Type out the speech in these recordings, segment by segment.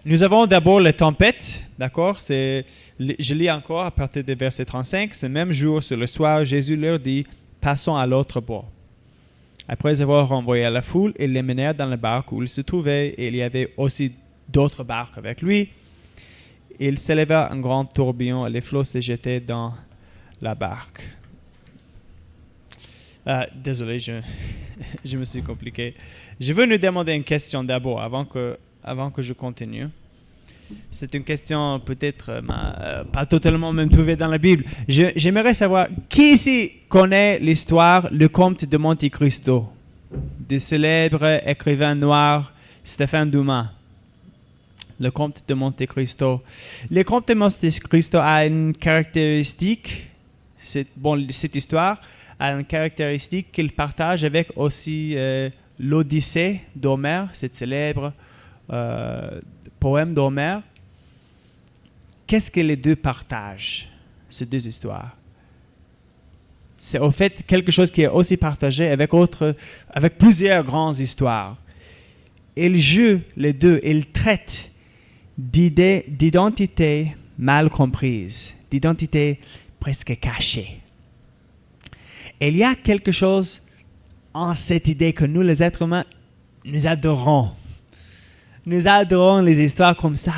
Nous avons d'abord la tempête, d'accord? Je lis encore à partir du verset 35. Ce même jour, sur le soir, Jésus leur dit, « Passons à l'autre bord. » Après avoir renvoyé la foule, ils les menèrent dans la barque où ils se trouvaient, et il y avait aussi d'autres barques avec lui. Il s'éleva un grand tourbillon et les flots se jetaient dans la barque. Désolé, je me suis compliqué. Je veux nous demander une question d'abord, avant que je continue. C'est une question peut-être pas totalement même trouvée dans la Bible. J'aimerais savoir, qui ici connaît l'histoire Le Comte de Monte Cristo, du célèbre écrivain noir Stéphane Dumas? Le Comte de Monte Cristo. Le Comte de Monte Cristo a une caractéristique, cette histoire a une caractéristique qu'il partage avec aussi l'Odyssée d'Homère, cette célèbre poème d'Homère. Qu'est-ce que les deux partagent, ces deux histoires? C'est au fait quelque chose qui est aussi partagé avec plusieurs grandes histoires. Ils jouent les deux, ils traitent d'identité mal comprise, d'identité presque cachée. Et il y a quelque chose en cette idée que nous, les êtres humains, nous adorons. Nous adorons les histoires comme ça.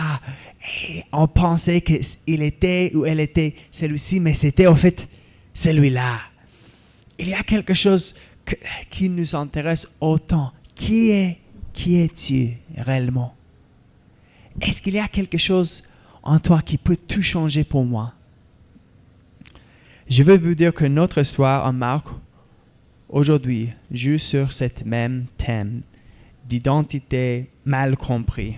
Et on pensait qu'il était ou elle était celui-ci, mais c'était au fait celui-là. Il y a quelque chose qui nous intéresse autant. Qui es-tu réellement? Est-ce qu'il y a quelque chose en toi qui peut tout changer pour moi? Je veux vous dire que notre histoire en Marc aujourd'hui joue sur ce même thème d'identité mal compris.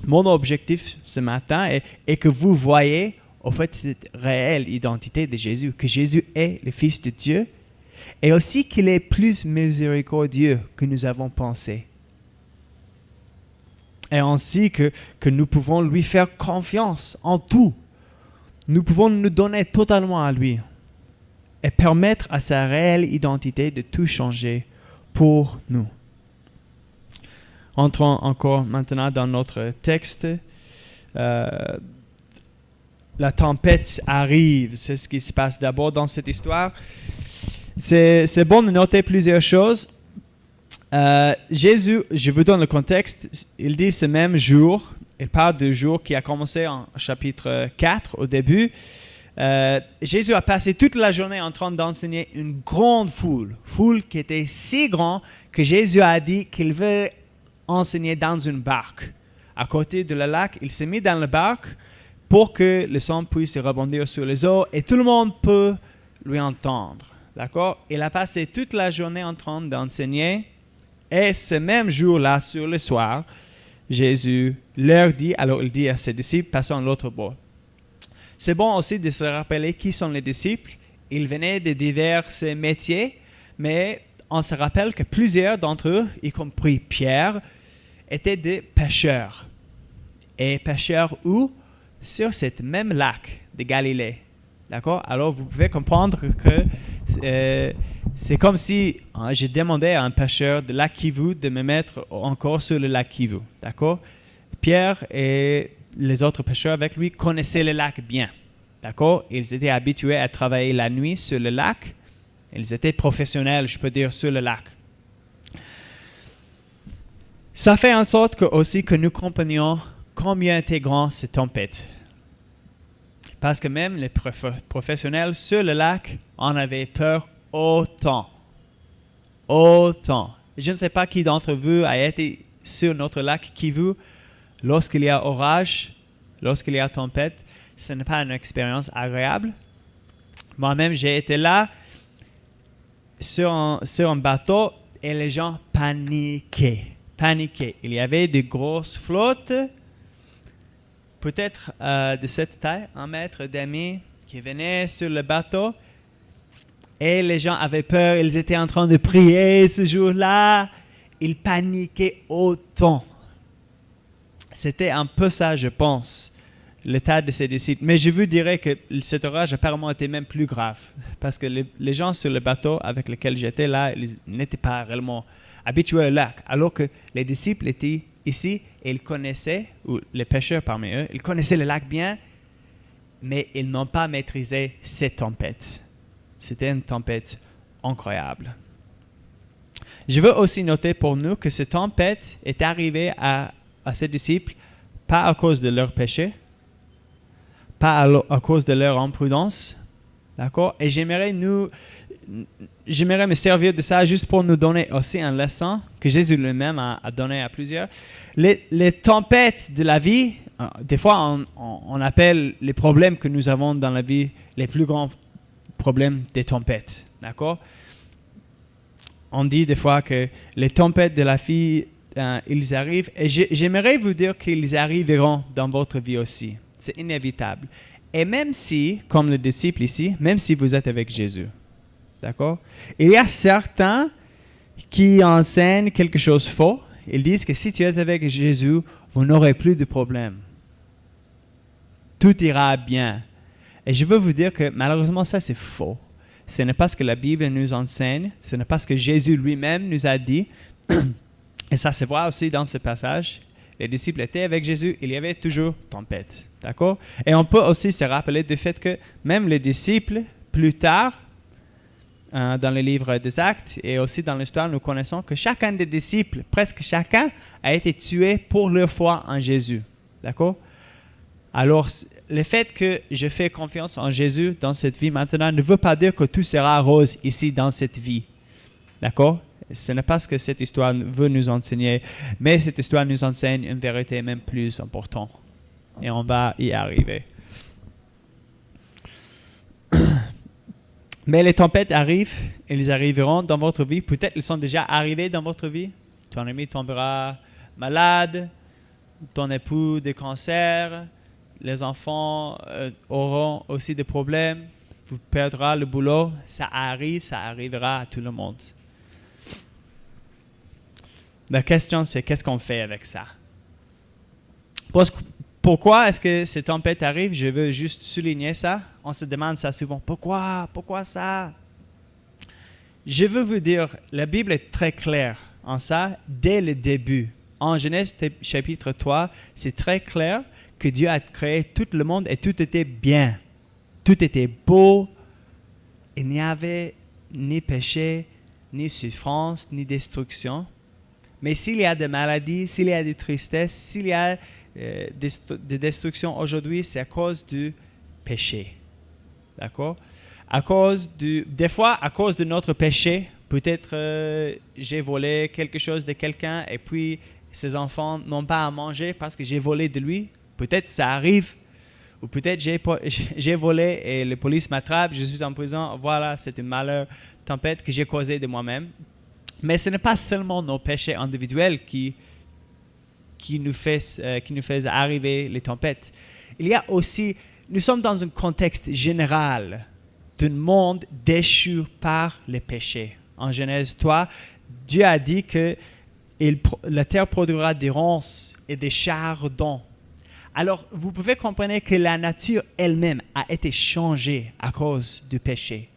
Mon objectif ce matin est que vous voyez au fait cette réelle identité de Jésus, que Jésus est le Fils de Dieu et aussi qu'il est plus miséricordieux que nous avons pensé. Et ainsi que nous pouvons lui faire confiance en tout. Nous pouvons nous donner totalement à lui et permettre à sa réelle identité de tout changer pour nous. Entrons encore maintenant dans notre texte. La tempête arrive, c'est ce qui se passe d'abord dans cette histoire. C'est bon de noter plusieurs choses. Jésus, je vous donne le contexte, il dit ce même jour, il parle du jour qui a commencé en chapitre 4 au début. Jésus a passé toute la journée en train d'enseigner une grande foule qui était si grande que Jésus a dit qu'il veut enseigner dans une barque. À côté de la lac, il s'est mis dans la barque pour que le son puisse rebondir sur les eaux et tout le monde peut lui entendre. D'accord? Il a passé toute la journée en train d'enseigner et ce même jour-là, sur le soir, Jésus leur dit, alors il dit à ses disciples, passons à l'autre bord. C'est bon aussi de se rappeler qui sont les disciples. Ils venaient de divers métiers, mais on se rappelle que plusieurs d'entre eux, y compris Pierre, étaient des pêcheurs. Et pêcheurs où? Sur cette même lac de Galilée. D'accord? Alors vous pouvez comprendre que c'est comme si je demandais à un pêcheur de lac Kivu de me mettre encore sur le lac Kivu. D'accord? Pierre et les autres pêcheurs avec lui connaissaient le lac bien. D'accord? Ils étaient habitués à travailler la nuit sur le lac. Ils étaient professionnels, je peux dire, sur le lac. Ça fait en sorte aussi que nous comprenions combien était grand cette tempête. Parce que même les professionnels sur le lac en avaient peur autant. Je ne sais pas qui d'entre vous a été sur notre lac Kivu lorsqu'il y a orage, lorsqu'il y a tempête. Ce n'est pas une expérience agréable. Moi-même, j'ai été là sur un bateau et les gens paniquaient. Il y avait de grosses flottes, peut-être de cette taille, 1 mètre et demi, qui venaient sur le bateau. Et les gens avaient peur, ils étaient en train de prier ce jour-là. Ils paniquaient autant. C'était un peu ça, je pense, l'état de ces disciples. Mais je vous dirais que cet orage apparemment était même plus grave. Parce que les gens sur le bateau avec lesquels j'étais là, ils n'étaient pas réellement habitués au lac. Alors que les disciples étaient ici, ils connaissaient, ou les pêcheurs parmi eux, ils connaissaient le lac bien, mais ils n'ont pas maîtrisé cette tempête. C'était une tempête incroyable. Je veux aussi noter pour nous que cette tempête est arrivée à ces disciples pas à cause de leur péché, pas à cause de leur imprudence, d'accord? Et j'aimerais me servir de ça juste pour nous donner aussi une leçon que Jésus lui-même a donné à plusieurs. Les tempêtes de la vie, des fois on appelle les problèmes que nous avons dans la vie les plus grands problèmes des tempêtes, d'accord? On dit des fois que les tempêtes de la vie, ils arrivent, et j'aimerais vous dire qu'ils arriveront dans votre vie aussi. C'est inévitable. Et même si, comme le disciple ici, même si vous êtes avec Jésus, d'accord? Il y a certains qui enseignent quelque chose de faux. Ils disent que si tu es avec Jésus, vous n'aurez plus de problème. Tout ira bien. Et je veux vous dire que malheureusement, ça c'est faux. Ce n'est pas ce que la Bible nous enseigne. Ce n'est pas ce que Jésus lui-même nous a dit. Et ça se voit aussi dans ce passage. Les disciples étaient avec Jésus, il y avait toujours tempête. D'accord? Et on peut aussi se rappeler du fait que même les disciples, plus tard, dans les livres des Actes et aussi dans l'histoire, nous connaissons que chacun des disciples, presque chacun, a été tué pour leur foi en Jésus. D'accord? Alors, le fait que je fais confiance en Jésus dans cette vie maintenant ne veut pas dire que tout sera rose ici dans cette vie. D'accord? Ce n'est pas ce que cette histoire veut nous enseigner, mais cette histoire nous enseigne une vérité même plus importante. Et on va y arriver. Mais les tempêtes arrivent, elles arriveront dans votre vie. Peut-être elles sont déjà arrivées dans votre vie. Ton ami tombera malade, ton époux des cancers, les enfants auront aussi des problèmes, vous perdrez le boulot. Ça arrive, ça arrivera à tout le monde. La question, c'est qu'est-ce qu'on fait avec ça? Pourquoi est-ce que ces tempêtes arrivent? Je veux juste souligner ça. On se demande ça souvent. Pourquoi? Pourquoi ça? Je veux vous dire, la Bible est très claire en ça dès le début. En Genèse chapitre 3, c'est très clair que Dieu a créé tout le monde et tout était bien. Tout était beau. Il n'y avait ni péché, ni souffrance, ni destruction. Mais s'il y a des maladies, s'il y a des tristesses, s'il y a des destructions aujourd'hui, c'est à cause du péché. D'accord? Des fois, à cause de notre péché, peut-être j'ai volé quelque chose de quelqu'un et puis ses enfants n'ont pas à manger parce que j'ai volé de lui. Peut-être ça arrive. Ou peut-être j'ai volé et la police m'attrape, je suis en prison. Voilà, c'est une malheur, tempête que j'ai causée de moi-même. Mais ce n'est pas seulement nos péchés individuels qui nous fait arriver les tempêtes. Il y a aussi, nous sommes dans un contexte général d'un monde déchu par les péchés. En Genèse 3, Dieu a dit que la terre produira des ronces et des chardons. Alors, vous pouvez comprendre que la nature elle-même a été changée à cause du péché.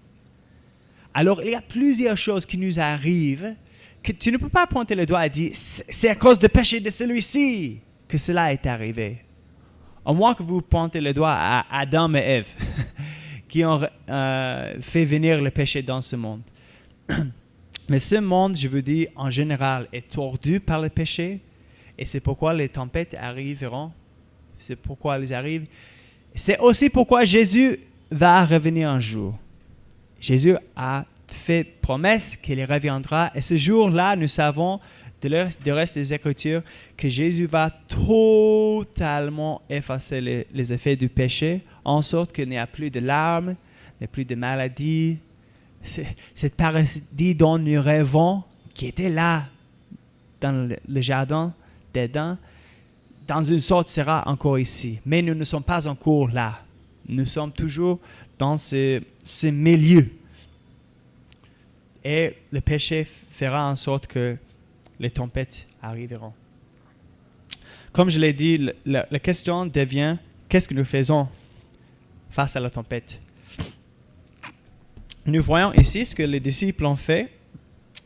Alors, il y a plusieurs choses qui nous arrivent que tu ne peux pas pointer le doigt et dire « c'est à cause du péché de celui-ci que cela est arrivé ». Au moins que vous pointez le doigt à Adam et Ève qui ont fait venir le péché dans ce monde. Mais ce monde, je vous dis, en général, est tordu par le péché et c'est pourquoi les tempêtes arriveront. C'est pourquoi elles arrivent. C'est aussi pourquoi Jésus va revenir un jour. Jésus a fait promesse qu'il reviendra. Et ce jour-là, nous savons du reste des Écritures que Jésus va totalement effacer les effets du péché, en sorte qu'il n'y a plus de larmes, il n'y a plus de maladies. Cette paradis dont nous rêvons, qui était là, dans le jardin d'Éden, dans une sorte sera encore ici. Mais nous ne sommes pas encore là. Nous sommes toujours dans ce milieu. Et le péché fera en sorte que les tempêtes arriveront. Comme je l'ai dit, la question devient, qu'est-ce que nous faisons face à la tempête? Nous voyons ici ce que les disciples ont fait.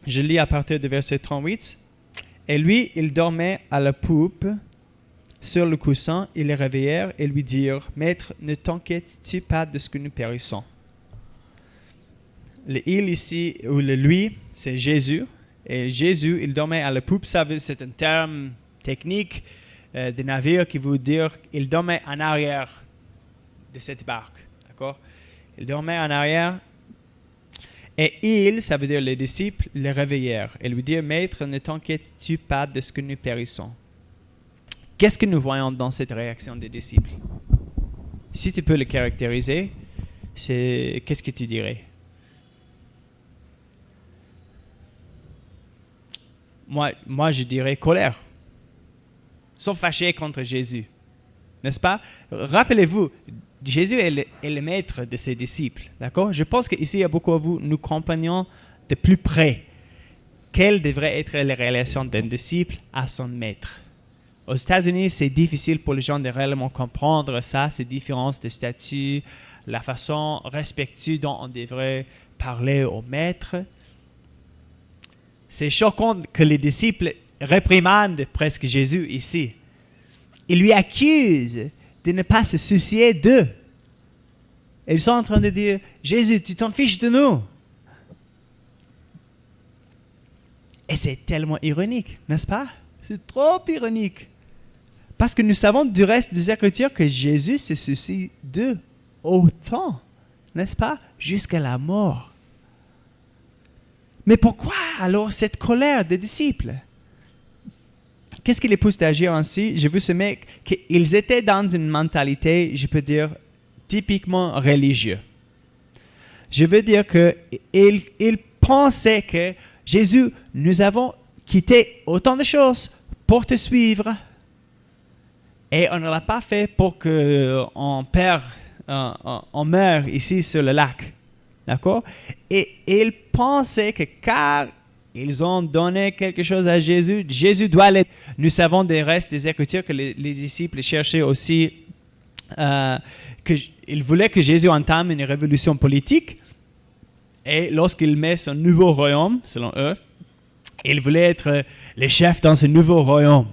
Je lis à partir du verset 38. Et lui, il dormait à la poupe, sur le coussin. Ils le réveillèrent et lui dirent, « Maître, ne t'inquiètes-tu pas de ce que nous périssons ?» Le « il » ici, ou le « lui », c'est Jésus. Et Jésus, il dormait à la poupe. Ça, c'est un terme technique des navires qui veut dire qu'il dormait en arrière de cette barque. D'accord? Il dormait en arrière. Et ils, ça veut dire les disciples, le réveillèrent et lui dirent, « Maître, ne t'inquiètes-tu pas de ce que nous périssons ?» Qu'est-ce que nous voyons dans cette réaction des disciples? Si tu peux le caractériser, qu'est-ce que tu dirais? Moi, je dirais colère. Ils sont fâchés contre Jésus. N'est-ce pas? Rappelez-vous, Jésus est le maître de ses disciples. D'accord? Je pense qu'ici, il y a beaucoup de vous, nous comprenions de plus près quelle devrait être la relation d'un disciple à son maître. Aux États-Unis, c'est difficile pour les gens de réellement comprendre ça, ces différences de statut, la façon respectueuse dont on devrait parler au maître. C'est choquant que les disciples réprimandent presque Jésus ici. Ils lui accusent de ne pas se soucier d'eux. Ils sont en train de dire, « Jésus, tu t'en fiches de nous. » Et c'est tellement ironique, n'est-ce pas? C'est trop ironique. Parce que nous savons du reste des Écritures que Jésus se soucie d'eux autant, n'est-ce pas? Jusqu'à la mort. Mais pourquoi alors cette colère des disciples? Qu'est-ce qui les pousse à agir ainsi? Je veux semer qu'ils étaient dans une mentalité, je peux dire, typiquement religieuse. Je veux dire qu'ils pensaient que Jésus, nous avons quitté autant de choses pour te suivre. Et on ne l'a pas fait pour qu'on meure ici sur le lac. D'accord? Et ils pensaient que car ils ont donné quelque chose à Jésus, Jésus doit l'être. Nous savons des restes des Écritures que les disciples cherchaient aussi, qu'ils voulaient que Jésus entame une révolution politique. Et lorsqu'il met son nouveau royaume, selon eux, il voulait être le chef dans ce nouveau royaume.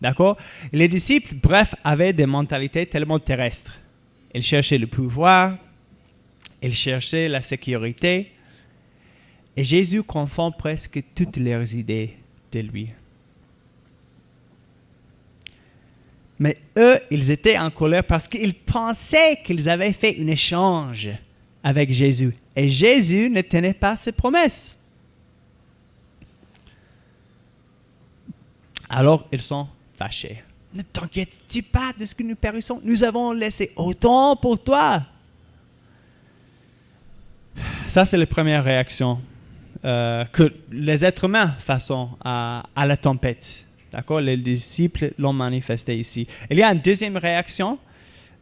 D'accord? Les disciples, bref, avaient des mentalités tellement terrestres. Ils cherchaient le pouvoir, ils cherchaient la sécurité. Et Jésus confond presque toutes leurs idées de lui. Mais eux, ils étaient en colère parce qu'ils pensaient qu'ils avaient fait un échange avec Jésus. Et Jésus ne tenait pas ses promesses. Alors, ils sont fâchés. Ne t'inquiètes-tu pas de ce que nous périssons? Nous avons laissé autant pour toi. Ça, c'est la première réaction que les êtres humains font à la tempête. D'accord? Les disciples l'ont manifesté ici. Il y a une deuxième réaction,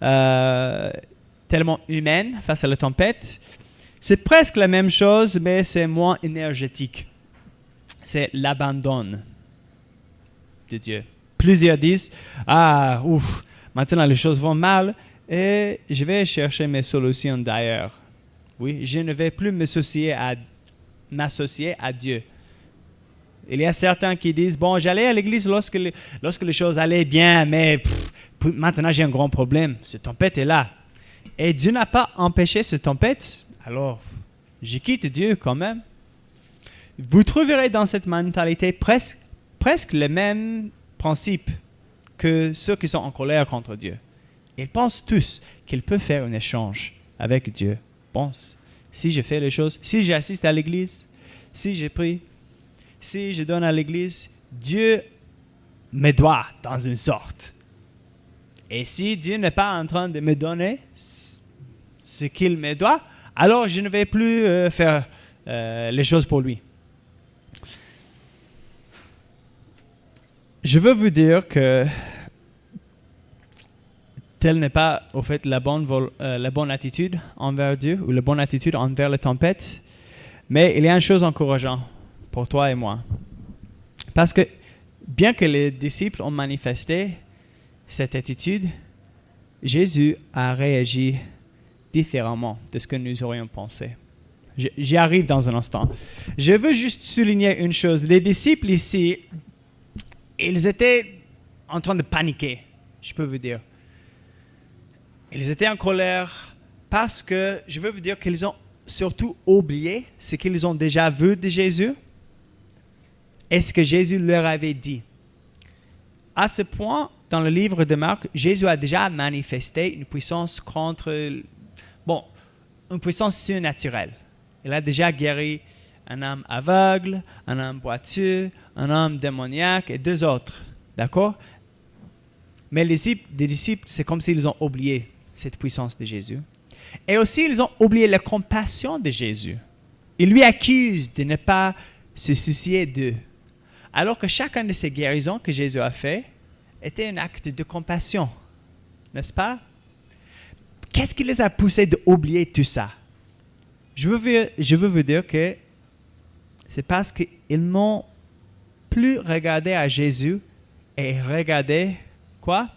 tellement humaine face à la tempête. C'est presque la même chose, mais c'est moins énergétique. C'est l'abandon de Dieu. Plusieurs disent, maintenant les choses vont mal et je vais chercher mes solutions d'ailleurs. Oui, je ne vais plus m'associer à Dieu. Il y a certains qui disent, bon, j'allais à l'église lorsque les choses allaient bien, mais maintenant j'ai un grand problème. Cette tempête est là. Et Dieu n'a pas empêché cette tempête, alors je quitte Dieu quand même. Vous trouverez dans cette mentalité presque le même principe que ceux qui sont en colère contre Dieu. Ils pensent tous qu'ils peuvent faire un échange avec Dieu. Bon, si je fais les choses, si j'assiste à l'église, si je prie, si je donne à l'église, Dieu me doit dans une sorte. Et si Dieu n'est pas en train de me donner ce qu'il me doit, alors je ne vais plus faire les choses pour lui. Je veux vous dire que telle n'est pas au fait la bonne attitude envers Dieu ou la bonne attitude envers la tempête, mais il y a une chose encourageante pour toi et moi. Parce que bien que les disciples ont manifesté cette attitude, Jésus a réagi différemment de ce que nous aurions pensé. J'y arrive dans un instant. Je veux juste souligner une chose. Les disciples ici, ils étaient en train de paniquer, je peux vous dire. Ils étaient en colère parce que, je veux vous dire qu'ils ont surtout oublié ce qu'ils ont déjà vu de Jésus et ce que Jésus leur avait dit. À ce point, dans le livre de Marc, Jésus a déjà manifesté une puissance une puissance surnaturelle. Il a déjà guéri un homme aveugle, un homme boiteux, un homme démoniaque et 2 autres. D'accord? Mais les disciples, c'est comme s'ils ont oublié cette puissance de Jésus. Et aussi, ils ont oublié la compassion de Jésus. Ils lui accusent de ne pas se soucier d'eux. Alors que chacune de ces guérisons que Jésus a fait était un acte de compassion. N'est-ce pas? Qu'est-ce qui les a poussés d'oublier tout ça? Je veux vous dire que c'est parce qu'ils n'ont plus regardé à Jésus et regardé quoi?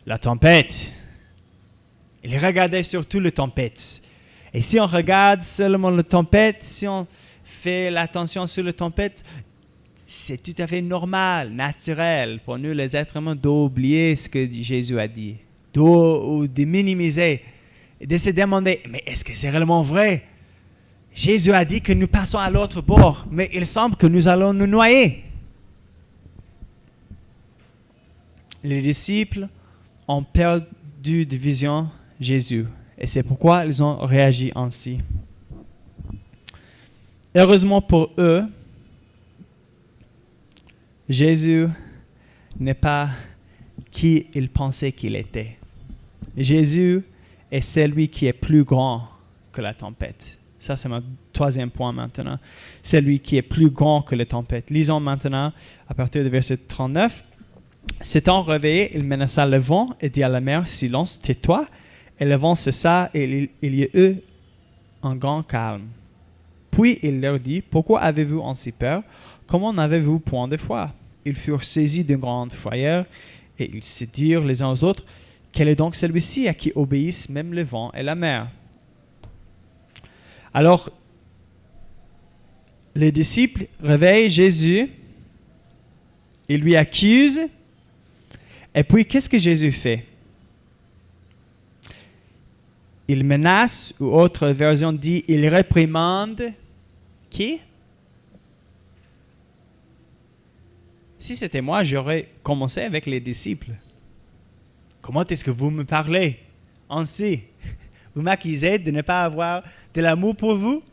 La tempête. Ils regardaient surtout la tempête. Et si on regarde seulement la tempête, si on fait l'attention sur la tempête, c'est tout à fait normal, naturel pour nous les êtres humains d'oublier ce que Jésus a dit, ou de minimiser, et de se demander, mais est-ce que c'est réellement vrai? Jésus a dit que nous passons à l'autre bord, mais il semble que nous allons nous noyer. Les disciples ont perdu de vision Jésus, et c'est pourquoi ils ont réagi ainsi. Heureusement pour eux, Jésus n'est pas qui ils pensaient qu'il était. Jésus est celui qui est plus grand que la tempête. Ça, c'est mon 3e point maintenant. Celui qui est plus grand que la tempête. Lisons maintenant à partir du verset 39. S'étant réveillé, il menaça le vent et dit à la mer, « Silence, tais-toi. » Et le vent cessa et il y eut un grand calme. Puis il leur dit, « Pourquoi avez-vous ainsi peur? Comment n'avez-vous point de foi? » Ils furent saisis d'une grande frayeur et ils se dirent les uns aux autres, « Quel est donc celui-ci à qui obéissent même le vent et la mer? » Alors, les disciples réveillent Jésus, ils lui accusent, et puis qu'est-ce que Jésus fait? Il menace, ou autre version dit, il réprimande qui? Si c'était moi, j'aurais commencé avec les disciples. Comment est-ce que vous me parlez ainsi? Vous m'accusez de ne pas avoir de l'amour pour vous?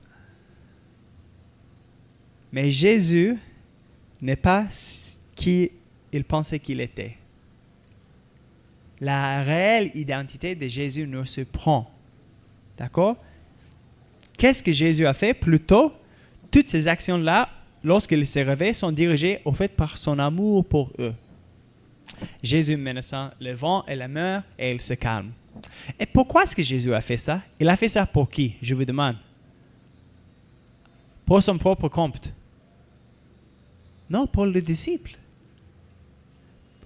Mais Jésus n'est pas qui il pensait qu'il était. La réelle identité de Jésus nous surprend. D'accord? Qu'est-ce que Jésus a fait? Plutôt, toutes ces actions-là, lorsqu'il s'est réveillé, sont dirigées au fait par son amour pour eux. Jésus menaçant le vent et la mer et il se calme. Et pourquoi est-ce que Jésus a fait ça? Il a fait ça pour qui? Je vous demande. Pour son propre compte? Non, pour les disciples.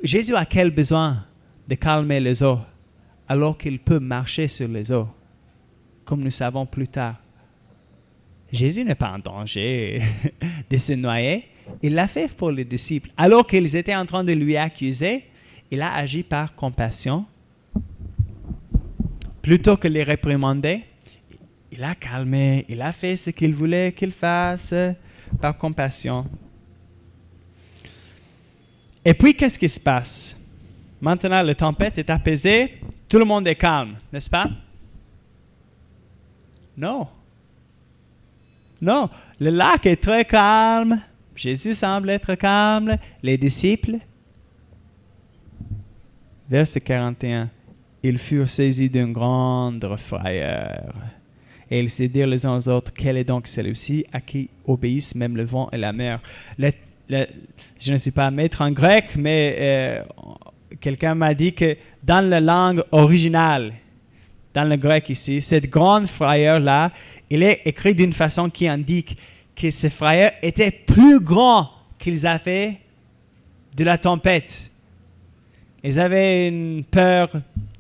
Jésus a quel besoin de calmer les eaux alors qu'il peut marcher sur les eaux, comme nous savons plus tard? Jésus n'est pas en danger de se noyer. Il l'a fait pour les disciples. Alors qu'ils étaient en train de lui accuser, il a agi par compassion. Plutôt que les réprimander, il a calmé, il a fait ce qu'il voulait qu'il fasse par compassion. Et puis, qu'est-ce qui se passe? Maintenant, la tempête est apaisée, tout le monde est calme, n'est-ce pas? Non. Non, le lac est très calme. Jésus semble être calme. Les disciples. Verset 41. Ils furent saisis d'une grande frayeur. Et ils se dirent les uns aux autres, quel est donc celui-ci à qui obéissent même le vent et la mer? Je ne suis pas maître en grec, mais quelqu'un m'a dit que dans la langue originale, dans le grec ici, cette grande frayeur-là, il est écrit d'une façon qui indique que ces frayeurs étaient plus grands qu'ils avaient de la tempête. Ils avaient une peur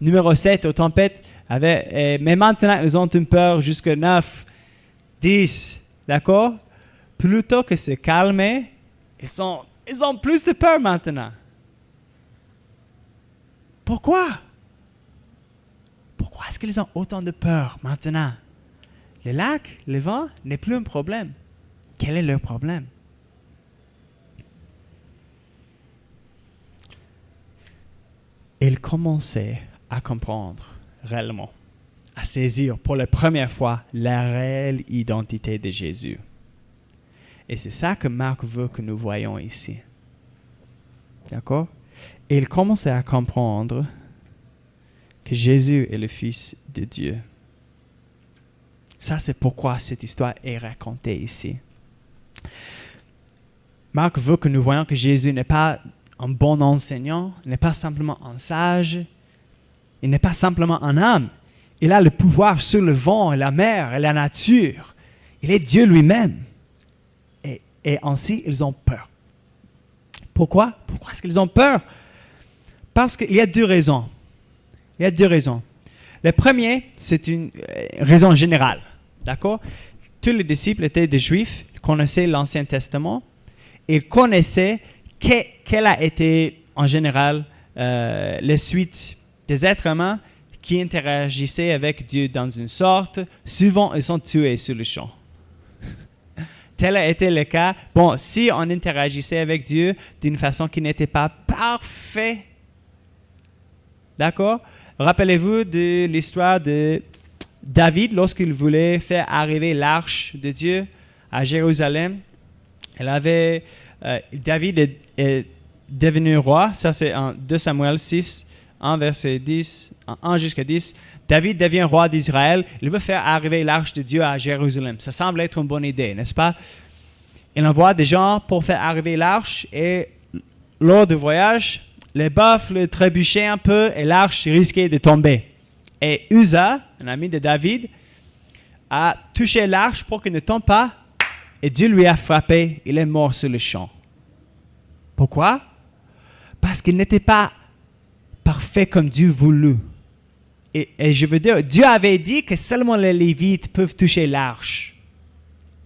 numéro 7 aux tempêtes, mais maintenant ils ont une peur jusqu'à 9, 10, d'accord? Plutôt que se calmer, ils sont ils ont plus de peur maintenant. Pourquoi? Pourquoi est-ce qu'ils ont autant de peur maintenant? Le lac, le vent n'est plus un problème. Quel est leur problème? Ils commençaient à comprendre réellement, à saisir pour la première fois la réelle identité de Jésus. Et c'est ça que Marc veut que nous voyions ici. D'accord? Et ils commençaient à comprendre que Jésus est le Fils de Dieu. Ça, c'est pourquoi cette histoire est racontée ici. Marc veut que nous voyions que Jésus n'est pas un bon enseignant, il n'est pas simplement un sage, il n'est pas simplement un homme. Il a le pouvoir sur le vent, la mer et la nature. Il est Dieu lui-même. Et ainsi, ils ont peur. Pourquoi? Pourquoi est-ce qu'ils ont peur? Parce qu'il y a deux raisons. Il y a deux raisons. Le premier, c'est une raison générale. D'accord? Tous les disciples étaient des Juifs, ils connaissaient l'Ancien Testament, ils connaissaient quelle a été en général la suite des êtres humains qui interagissaient avec Dieu dans une sorte. Souvent, ils sont tués sur le champ. Tel a été le cas. Bon, si on interagissait avec Dieu d'une façon qui n'était pas parfaite, d'accord? Rappelez-vous de l'histoire de David lorsqu'il voulait faire arriver l'arche de Dieu à Jérusalem. David est devenu roi. Ça, c'est en 2 Samuel 6, 1 verset 10, 1 jusqu'à 10. David devient roi d'Israël. Il veut faire arriver l'arche de Dieu à Jérusalem. Ça semble être une bonne idée, n'est-ce pas? Il envoie des gens pour faire arriver l'arche et lors du voyage, les baffles trébuchaient un peu et l'arche risquait de tomber. Et Uza, un ami de David, a touché l'arche pour qu'elle ne tombe pas et Dieu lui a frappé. Il est mort sur le champ. Pourquoi? Parce qu'il n'était pas parfait comme Dieu voulut. Et je veux dire, Dieu avait dit que seulement les Lévites peuvent toucher l'arche.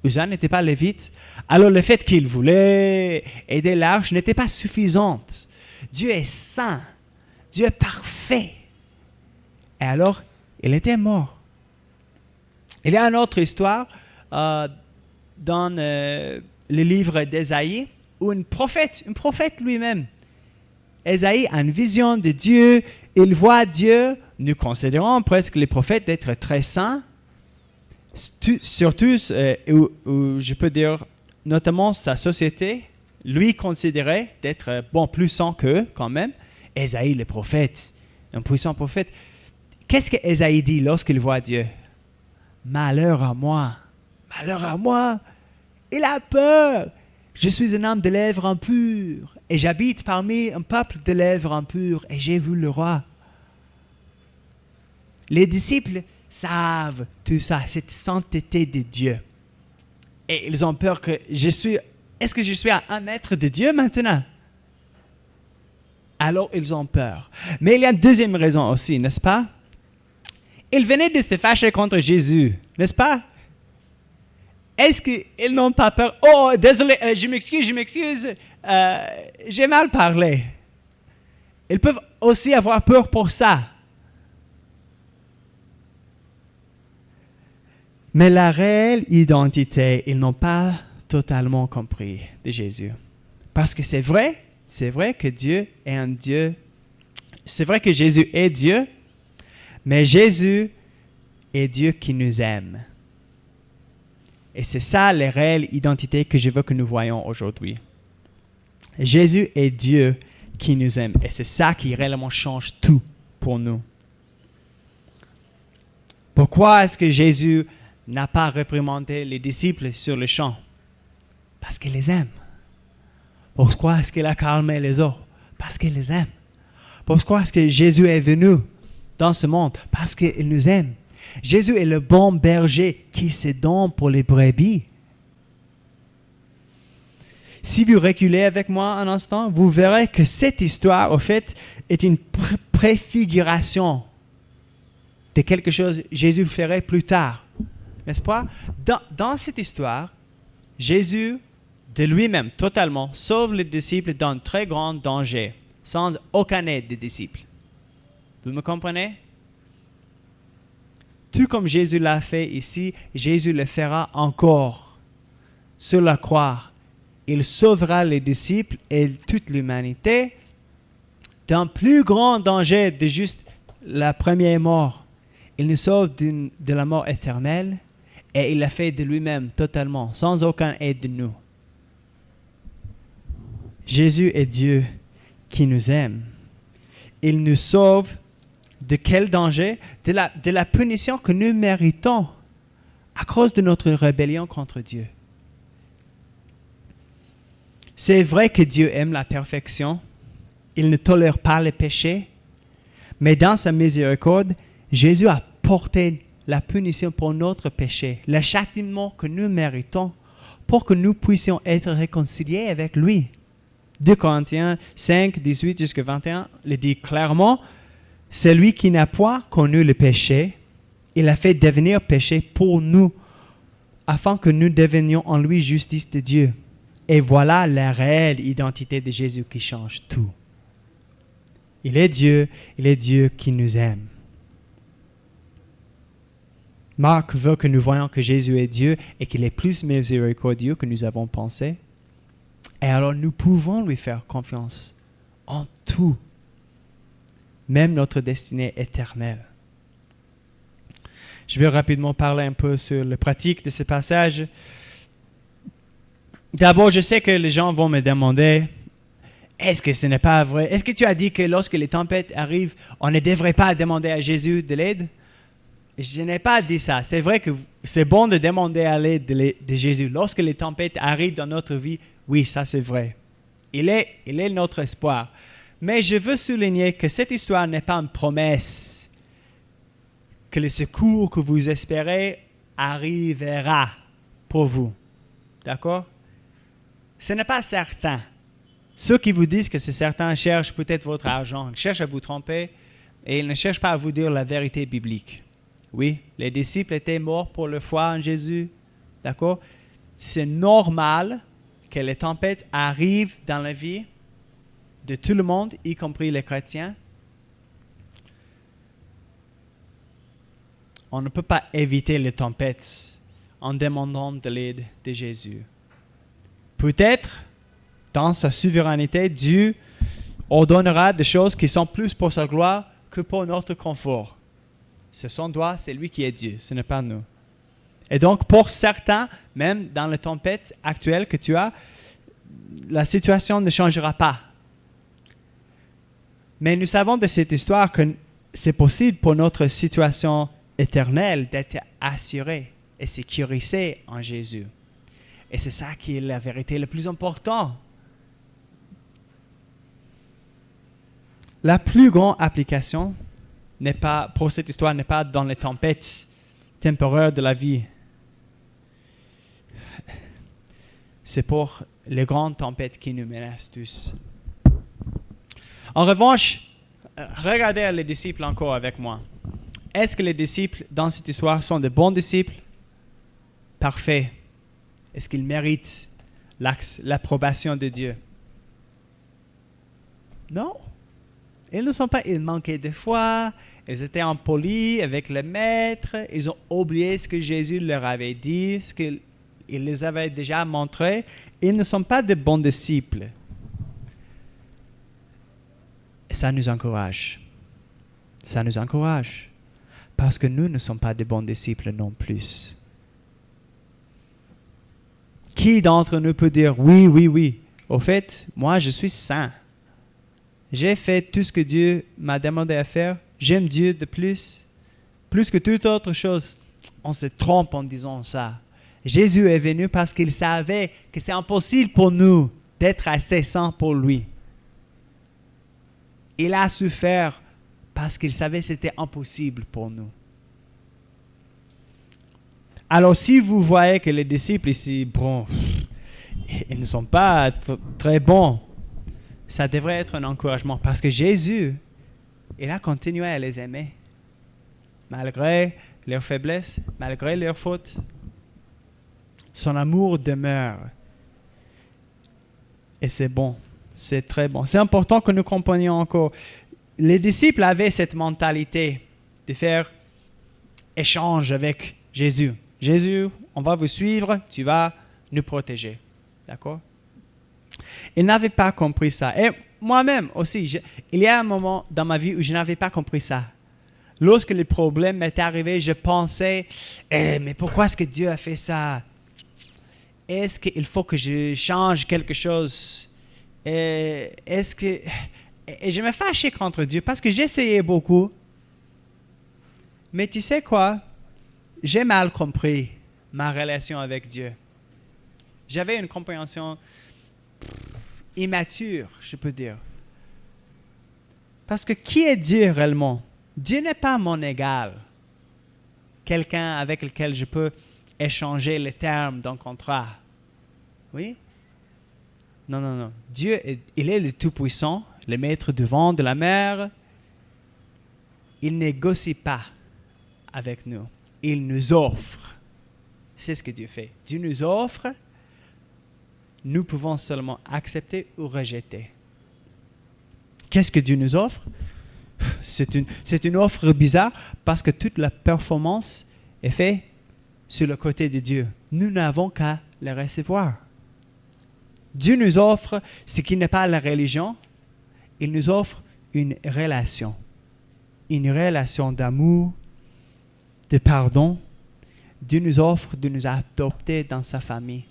Uza n'était pas Lévite. Alors le fait qu'il voulait aider l'arche n'était pas suffisant. Dieu est saint. Dieu est parfait. Et alors, il était mort. Il y a une autre histoire dans le livre d'Ésaïe où un prophète lui-même, Ésaïe a une vision de Dieu. Il voit Dieu. Nous considérons presque les prophètes d'être très saints, surtout où je peux dire, notamment sa société, lui considérait d'être plus saint qu'eux quand même. Ésaïe, le prophète, un puissant prophète. Qu'est-ce que Ésaïe dit lorsqu'il voit Dieu? Malheur à moi, malheur à moi. Il a peur. Je suis un homme de lèvres impures et j'habite parmi un peuple de lèvres impures et j'ai vu le roi. Les disciples savent tout ça, cette sainteté de Dieu. Et ils ont peur que est-ce que je suis à 1 mètre de Dieu maintenant? Alors ils ont peur. Mais il y a une deuxième raison aussi, n'est-ce pas? Ils venaient de se fâcher contre Jésus, n'est-ce pas? Est-ce qu'ils n'ont pas peur? Oh, désolé, je m'excuse, j'ai mal parlé. Ils peuvent aussi avoir peur pour ça. Mais la réelle identité, ils n'ont pas totalement compris de Jésus. Parce que c'est vrai que Dieu est un Dieu. C'est vrai que Jésus est Dieu, mais Jésus est Dieu qui nous aime. Et c'est ça la réelle identité que je veux que nous voyions aujourd'hui. Jésus est Dieu qui nous aime. Et c'est ça qui réellement change tout pour nous. Pourquoi est-ce que Jésus n'a pas réprimandé les disciples sur le champ? Parce qu'il les aime. Pourquoi est-ce qu'il a calmé les eaux? Parce qu'il les aime. Pourquoi est-ce que Jésus est venu dans ce monde? Parce qu'il nous aime. Jésus est le bon berger qui se donne pour les brebis. Si vous reculez avec moi un instant, vous verrez que cette histoire, au fait, est une préfiguration de quelque chose que Jésus ferait plus tard. N'est-ce pas? Dans cette histoire, Jésus de lui-même, totalement, sauve les disciples d'un très grand danger, sans aucun aide des disciples. Vous me comprenez? Tout comme Jésus l'a fait ici, Jésus le fera encore sur la croix. Il sauvera les disciples et toute l'humanité d'un plus grand danger de juste la première mort. Il nous sauve de la mort éternelle et il l'a fait de lui-même totalement, sans aucun aide de nous. Jésus est Dieu qui nous aime. Il nous sauve de quel danger? De la punition que nous méritons à cause de notre rébellion contre Dieu. C'est vrai que Dieu aime la perfection. Il ne tolère pas le péché. Mais dans sa miséricorde, Jésus a porté la punition pour notre péché, le châtiment que nous méritons, pour que nous puissions être réconciliés avec lui. 2 Corinthiens 5, 18 jusqu'à 21 le dit clairement, « Celui qui n'a point connu le péché, il a fait devenir péché pour nous, afin que nous devenions en lui justice de Dieu. » Et voilà la réelle identité de Jésus qui change tout. Il est Dieu qui nous aime. Marc veut que nous voyions que Jésus est Dieu et qu'il est plus miséricordieux que nous avons pensé. Et alors nous pouvons lui faire confiance en tout, même notre destinée éternelle. Je vais rapidement parler un peu sur la pratique de ce passage. D'abord, je sais que les gens vont me demander, est-ce que ce n'est pas vrai? Est-ce que tu as dit que lorsque les tempêtes arrivent, on ne devrait pas demander à Jésus de l'aide? Je n'ai pas dit ça. C'est vrai que c'est bon de demander à l'aide de Jésus. Lorsque les tempêtes arrivent dans notre vie, oui, ça c'est vrai. Il est notre espoir. Mais je veux souligner que cette histoire n'est pas une promesse que le secours que vous espérez arrivera pour vous. D'accord? Ce n'est pas certain. Ceux qui vous disent que c'est certain cherchent peut-être votre argent, ils cherchent à vous tromper et ils ne cherchent pas à vous dire la vérité biblique. Oui, les disciples étaient morts pour leur foi en Jésus. D'accord? C'est normal que les tempêtes arrivent dans la vie de tout le monde, y compris les chrétiens. On ne peut pas éviter les tempêtes en demandant de l'aide de Jésus. Peut-être, dans sa souveraineté, Dieu ordonnera des choses qui sont plus pour sa gloire que pour notre confort. C'est son droit, c'est lui qui est Dieu, ce n'est pas nous. Et donc, pour certains, même dans les tempêtes actuelles que tu as, la situation ne changera pas. Mais nous savons de cette histoire que c'est possible pour notre situation éternelle d'être assurée et sécurisée en Jésus. Et c'est ça qui est la vérité la plus importante. La plus grande application pour cette histoire n'est pas dans les tempêtes temporaires de la vie. C'est pour les grandes tempêtes qui nous menacent tous. En revanche, regardez les disciples encore avec moi. Est-ce que les disciples dans cette histoire sont de bons disciples? Parfait. Est-ce qu'ils méritent l'approbation de Dieu? Non. Ils ne sont pas, ils manquaient de foi, ils étaient impolis avec le maître, ils ont oublié ce que Jésus leur avait dit, ce qu'il les avait déjà montré. Ils ne sont pas de bons disciples. Et ça nous encourage. Ça nous encourage. Parce que nous ne sommes pas de bons disciples non plus. Qui d'entre nous peut dire oui, au fait, moi je suis saint. J'ai fait tout ce que Dieu m'a demandé à faire. J'aime Dieu de plus que toute autre chose. On se trompe en disant ça. Jésus est venu parce qu'il savait que c'est impossible pour nous d'être assez saints pour lui. Il a souffert parce qu'il savait que c'était impossible pour nous. Alors si vous voyez que les disciples ici, bon, ils ne sont pas très bons, ça devrait être un encouragement parce que Jésus, il a continué à les aimer malgré leurs faiblesses, malgré leurs fautes. Son amour demeure. Et c'est bon, c'est très bon. C'est important que nous comprenions encore. Les disciples avaient cette mentalité de faire échange avec Jésus. Jésus, on va vous suivre, tu vas nous protéger. D'accord? Ils n'avaient pas compris ça. Et moi-même aussi, il y a un moment dans ma vie où je n'avais pas compris ça. Lorsque les problèmes m'étaient arrivés, je pensais, mais pourquoi est-ce que Dieu a fait ça? Est-ce qu'il faut que je change quelque chose? Et je me fâchais contre Dieu parce que j'essayais beaucoup. Mais tu sais quoi? J'ai mal compris ma relation avec Dieu. J'avais une compréhension immature, je peux dire. Parce que qui est Dieu réellement? Dieu n'est pas mon égal. Quelqu'un avec lequel je peux échanger les termes d'un contrat. Oui? Non. Dieu, il est le Tout-Puissant, le Maître du vent, de la mer. Il ne négocie pas avec nous. Il nous offre. C'est ce que Dieu fait. Dieu nous offre. Nous pouvons seulement accepter ou rejeter. Qu'est-ce que Dieu nous offre? C'est une offre bizarre parce que toute la performance est faite sur le côté de Dieu. Nous n'avons qu'à le recevoir. Dieu nous offre ce qui n'est pas la religion. Il nous offre une relation. Une relation d'amour, de pardon. Dieu nous offre de nous adopter dans sa famille.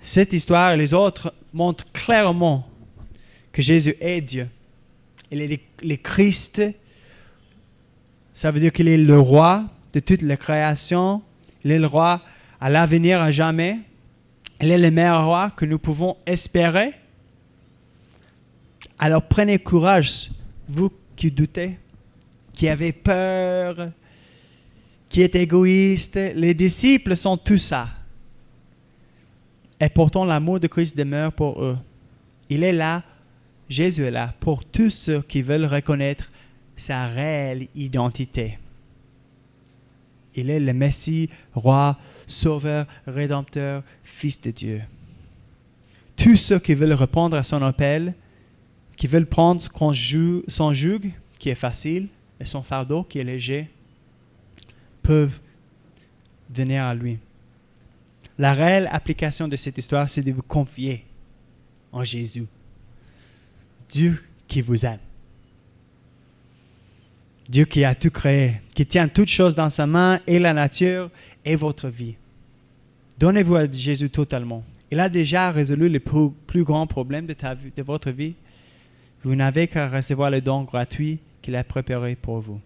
Cette histoire et les autres montrent clairement que Jésus est Dieu. Il est le Christ. Ça veut dire qu'il est le roi de toute la création. Il est le roi à l'avenir à jamais. Il est le meilleur roi que nous pouvons espérer. Alors prenez courage, vous qui doutez, qui avez peur, qui êtes égoïste. Les disciples sont tout ça. Et pourtant, l'amour de Christ demeure pour eux. Il est là, Jésus est là, pour tous ceux qui veulent reconnaître sa réelle identité. Il est le Messie, roi, sauveur, rédempteur, fils de Dieu. Tous ceux qui veulent répondre à son appel, qui veulent prendre son joug, qui est facile, et son fardeau, qui est léger, peuvent venir à lui. La réelle application de cette histoire, c'est de vous confier en Jésus. Dieu qui vous aime. Dieu qui a tout créé, qui tient toutes choses dans sa main, et la nature, et votre vie. Donnez-vous à Jésus totalement. Il a déjà résolu les plus grands problèmes de votre vie. Vous n'avez qu'à recevoir le don gratuit qu'il a préparé pour vous.